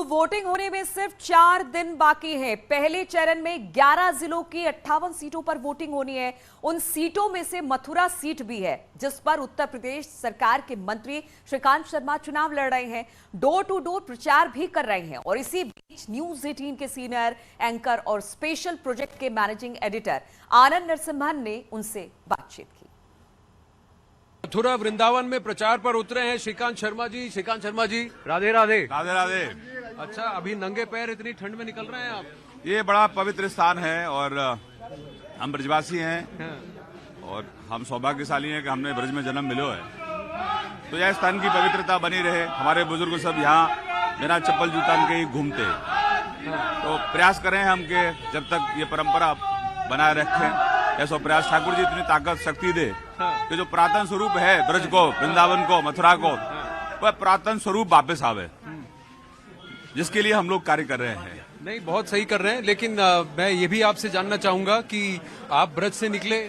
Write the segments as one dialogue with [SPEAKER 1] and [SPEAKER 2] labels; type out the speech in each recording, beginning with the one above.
[SPEAKER 1] तो वोटिंग होने में सिर्फ 4 दिन बाकी हैं। पहले चरण में 11 जिलों की 58 सीटों पर वोटिंग होनी है। उन सीटों में से मथुरा सीट भी है, जिस पर उत्तर प्रदेश सरकार के मंत्री श्रीकांत शर्मा चुनाव लड़ रहे हैं। डोर टू डोर प्रचार भी कर रहे हैं और इसी बीच न्यूज 18 के सीनियर एंकर और स्पेशल प्रोजेक्ट के मैनेजिंग एडिटर आनंद नरसिम्हन ने उनसे बातचीत की।
[SPEAKER 2] मथुरा वृंदावन में प्रचार पर उतरे हैं श्रीकांत शर्मा जी। श्रीकांत शर्मा जी, राधे राधे।
[SPEAKER 3] राधे राधे।
[SPEAKER 2] अच्छा, अभी नंगे पैर इतनी ठंड में निकल रहे हैं आप?
[SPEAKER 3] ये बड़ा पवित्र स्थान है और हम ब्रजवासी हैं और हम सौभाग्यशाली हैं कि हमने ब्रज में जन्म मिलो है, तो यह स्थान की पवित्रता बनी रहे। हमारे बुजुर्ग सब यहाँ बिना चप्पल जूता के ही घूमते, तो प्रयास करें हम कि जब तक ये परंपरा बनाए रखें। ऐसा प्रयास ठाकुर जी इतनी ताकत शक्ति दे कि जो पुरातन स्वरूप है ब्रज को, वृंदावन को, मथुरा को, वह पुरातन स्वरूप वापस आवे, जिसके लिए हम लोग कार्य कर रहे हैं।
[SPEAKER 2] नहीं, बहुत सही कर रहे हैं, लेकिन मैं ये भी आपसे जानना चाहूंगा कि आप ब्रज से निकले,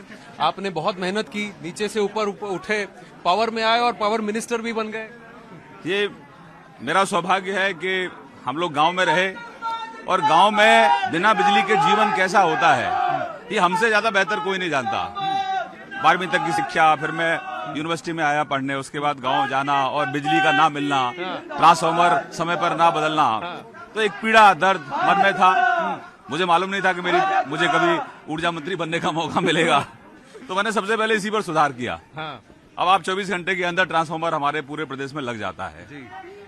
[SPEAKER 2] आपने बहुत मेहनत की, नीचे से ऊपर उठे, पावर में आए और पावर मिनिस्टर भी बन गए।
[SPEAKER 3] ये मेरा सौभाग्य है कि हम लोग गांव में रहे और गांव में बिना बिजली के जीवन कैसा होता है ये हमसे ज्यादा बेहतर कोई नहीं जानता। 12वीं तक की शिक्षा, फिर मैं यूनिवर्सिटी में आया पढ़ने, उसके बाद गांव जाना और बिजली का ना मिलना, ट्रांसफार्मर समय पर ना बदलना, तो एक पीड़ा दर्द मन में था। मुझे मालूम नहीं था कि मुझे कभी ऊर्जा मंत्री बनने का मौका मिलेगा, तो मैंने सबसे पहले इसी पर सुधार किया। अब आप 24 घंटे के अंदर ट्रांसफार्मर हमारे पूरे प्रदेश में लग जाता है।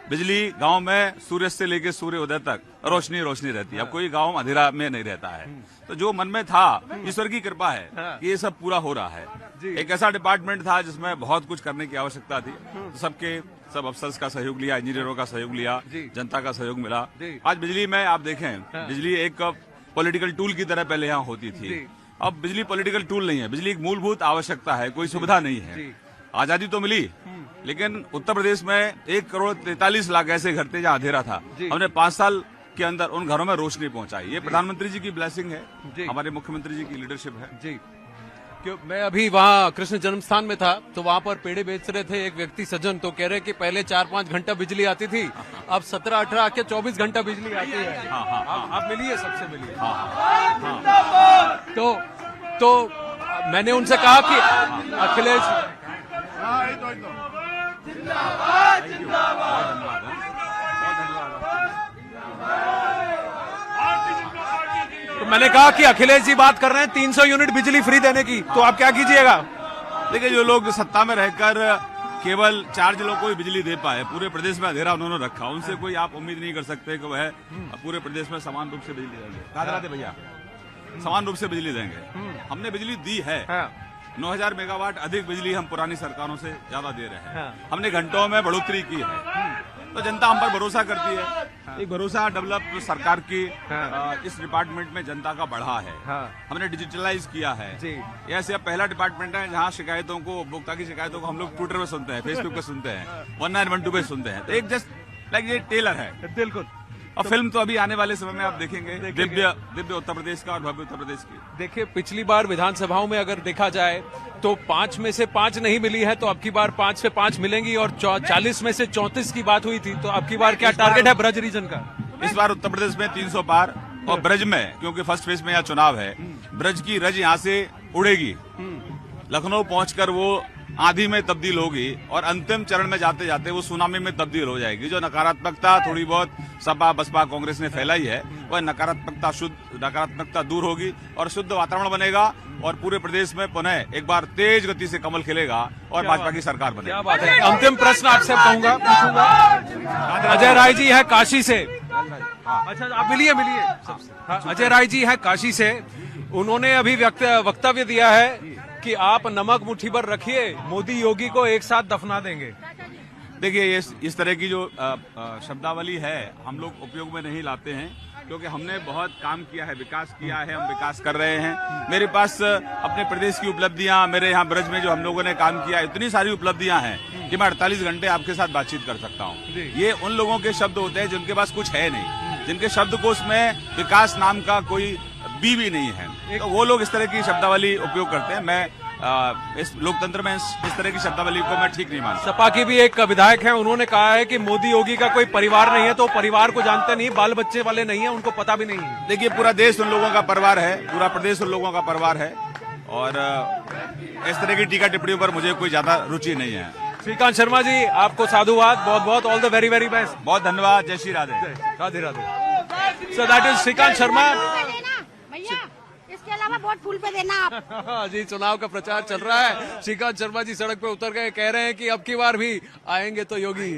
[SPEAKER 3] बिजली गांव में सूर्य से लेकर सूर्य उदय तक रोशनी रोशनी रहती है। अब कोई गांव अंधेरा में नहीं रहता है। तो जो मन में था, ईश्वर की कृपा है कि ये सब पूरा हो रहा है। एक ऐसा डिपार्टमेंट था जिसमें बहुत कुछ करने की आवश्यकता थी, तो सब अफसर्स का सहयोग लिया, इंजीनियरों का सहयोग लिया, जनता का सहयोग मिला। आज बिजली में आप देखें, बिजली एक पॉलिटिकल टूल की तरह पहले यहाँ होती थी, अब बिजली पॉलिटिकल टूल नहीं है। बिजली एक मूलभूत आवश्यकता है, कोई सुविधा नहीं है। आजादी तो मिली, लेकिन उत्तर प्रदेश में 1,43,00,000 ऐसे घर थे जहाँ अंधेरा था। हमने 5 साल के अंदर उन घरों में रोशनी पहुंचाई। ये प्रधानमंत्री जी की ब्लेसिंग है, हमारे मुख्यमंत्री जी की लीडरशिप है।
[SPEAKER 2] जी, क्यों मैं अभी वहाँ कृष्ण जन्म स्थान में था, तो वहाँ पर पेड़े बेच रहे थे एक व्यक्ति सज्जन, तो कह रहे कि पहले 4-5 घंटा बिजली आती थी, अब 17-18 के 24 घंटा बिजली आती है। आप मिलिए, सबसे मिलिए। तो मैंने उनसे कहा कि अखिलेश, तो मैंने कहा कि अखिलेश जी बात कर रहे हैं 300 यूनिट बिजली फ्री देने की, तो आप क्या कीजिएगा?
[SPEAKER 3] देखिए, जो लोग सत्ता में रहकर केवल 4 जिलों को ही बिजली दे पाए, पूरे प्रदेश में अंधेरा उन्होंने रखा, उनसे कोई आप उम्मीद नहीं कर सकते कि वह पूरे प्रदेश में समान रूप से बिजली देंगे। राधे भैया, समान रूप से बिजली देंगे। हमने बिजली दी है। 9,000 मेगावाट अधिक बिजली हम पुरानी सरकारों से ज्यादा दे रहे हैं। हमने घंटों में बढ़ोतरी की है, तो जनता हम पर भरोसा करती है। एक भरोसा डेवलप सरकार की इस डिपार्टमेंट में जनता का बढ़ा है। हमने डिजिटलाइज किया है। ऐसे अब पहला डिपार्टमेंट है जहां शिकायतों को, उपभोक्ता की शिकायतों को हम लोग ट्विटर पे सुनते हैं, फेसबुक पे सुनते हैं, 1912 पे सुनते हैं। तो एक जस्ट लाइक ये टेलर है।
[SPEAKER 2] बिल्कुल।
[SPEAKER 3] और फिल्म तो अभी आने वाले समय में आप देखेंगे, दिव्य उत्तर प्रदेश का और भव्य उत्तर प्रदेश की।
[SPEAKER 2] देखिए, पिछली बार विधानसभाओं में अगर देखा जाए तो 5 में से 5 नहीं मिली है, तो अब की बार 5 से 5 मिलेंगी, और 40 में से 34 की बात हुई थी, तो अब की बार क्या टारगेट है ब्रज रीजन का?
[SPEAKER 3] इस बार उत्तर प्रदेश में 300 पार, और ब्रज में क्योंकि फर्स्ट फेज में यहाँ चुनाव है, ब्रज की रज यहाँ से उड़ेगी, लखनऊ पहुंचकर वो आंधी में तब्दील होगी और अंतिम चरण में जाते जाते वो सुनामी में तब्दील हो जाएगी। जो नकारात्मकता थोड़ी बहुत सपा, बसपा, कांग्रेस ने फैलाई है, वह नकारात्मकता दूर होगी और शुद्ध वातावरण बनेगा और पूरे प्रदेश में पुनः एक बार तेज गति से कमल खिलेगा और भाजपा की सरकार बनेगी।
[SPEAKER 2] क्या बात है। अंतिम प्रश्न आपसे पूछूंगा। अजय राय जी है काशी से। अच्छा, आप मिलिए। अजय राय जी है काशी से। उन्होंने अभी वक्तव्य दिया है कि आप नमक मुट्ठी पर रखिए, मोदी योगी को एक साथ दफना देंगे।
[SPEAKER 3] देखिए, इस तरह की जो शब्दावली है हम लोग उपयोग में नहीं लाते हैं, क्योंकि हमने बहुत काम किया है, विकास किया है, हम विकास कर रहे हैं। मेरे पास अपने प्रदेश की उपलब्धियां, मेरे यहाँ ब्रज में जो हम लोगों ने काम किया, इतनी सारी उपलब्धियां हैं कि मैं 48 घंटे आपके साथ बातचीत कर सकता हूँ। ये उन लोगों के शब्द होते हैं जिनके पास कुछ है नहीं, जिनके शब्दकोश में विकास नाम का कोई बी भी नहीं है, तो वो लोग इस तरह की शब्दावली उपयोग करते हैं। मैं इस लोकतंत्र में इस तरह की शब्दावली को मैं ठीक नहीं मानता।
[SPEAKER 2] सपा की भी एक विधायक है, उन्होंने कहा है कि मोदी योगी का कोई परिवार नहीं है, तो परिवार को जानते नहीं, बाल बच्चे वाले नहीं है, उनको पता भी नहीं है।
[SPEAKER 3] देखिए, पूरा देश उन लोगों का परिवार है, पूरा प्रदेश उन लोगों का परिवार है, और इस तरह की टीका टिप्पणियों पर मुझे कोई ज्यादा रुचि नहीं है।
[SPEAKER 2] श्रीकांत शर्मा जी, आपको साधुवाद, बहुत बहुत all the very very best.
[SPEAKER 3] बहुत धन्यवाद। जय Shri Radhe.
[SPEAKER 2] Radhe Radhe. So that is Shrikant Sharma.
[SPEAKER 4] भैया इसके अलावा वोट फूल पे देना आप।
[SPEAKER 2] जी, चुनाव का प्रचार चल रहा है। श्रीकांत शर्मा जी सड़क पे उतर गए, कह रहे हैं कि अब की बार भी आएंगे तो योगी।